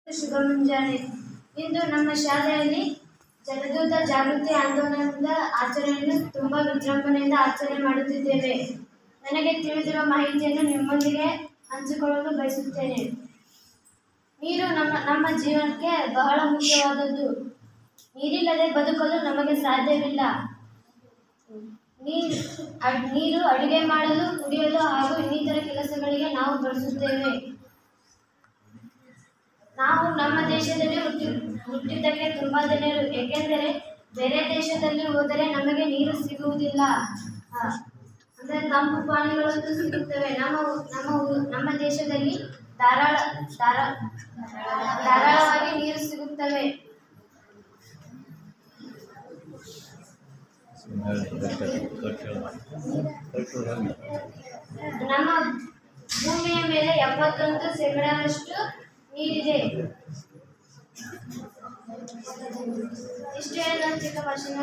ಶುಭ ಮುಂಜಾನೆ. ಇಂದು ನಮ್ಮ ಶಾಲೆಯಲ್ಲಿ ಜಲದೂತ ಜಾಗೃತಿ ಆಂದೋಲನದ ಆಚರಣೆಯನ್ನು ತುಂಬಾ ವಿಜೃಂಭಣೆಯಿಂದ ಆಚರಣೆ ಮಾಡುತ್ತಿದ್ದೇವೆ. ನನಗೆ ತಿಳಿದಿರುವ ಮಾಹಿತಿಯನ್ನು ನಿಮ್ಮೊಂದಿಗೆ ಹಂಚಿಕೊಳ್ಳಲು ಬಯಸುತ್ತೇನೆ. ನೀರು ನಮ್ಮ ಜೀವನಕ್ಕೆ ಬಹಳ ಮುಖ್ಯವಾದದ್ದು. ನೀರಿಲ್ಲದೆ ಬದುಕಲು ನಮಗೆ ಸಾಧ್ಯವಿಲ್ಲ. ನೀರು ಅಡುಗೆ ಮಾಡಲು, ಕುಡಿಯಲು ಹಾಗೂ ಇನ್ನಿತರ ಕೆಲಸಗಳಿಗೆ ನಾವು ಬಳಸುತ್ತೇವೆ. ನಾವು ನಮ್ಮ ದೇಶದಲ್ಲಿ ಹುಟ್ಟಿದ್ದಕ್ಕೆ ತುಂಬಾ ಧನ್ಯರು. ಏಕೆಂದರೆ ಬೇರೆ ದೇಶದಲ್ಲಿ ಹೋದರೆ ನಮಗೆ ನೀರು ಸಿಗುವುದಿಲ್ಲ. ಅಂದರೆ ತಂಪು ಪಾನೀಯಗಳು ಸಿಗುತ್ತವೆ. ನಮ್ಮ ದೇಶದಲ್ಲಿ ಧಾರಾಳವಾಗಿ ನೀರು ಸಿಗುತ್ತವೆ. ನಮ್ಮ ಭೂಮಿಯ ಮೇಲೆ 71% ನೀರಿದೆ. ಇಷ್ಟೇ ನನ್ನ ಚಿಕ್ಕ ಭಾಷಣ.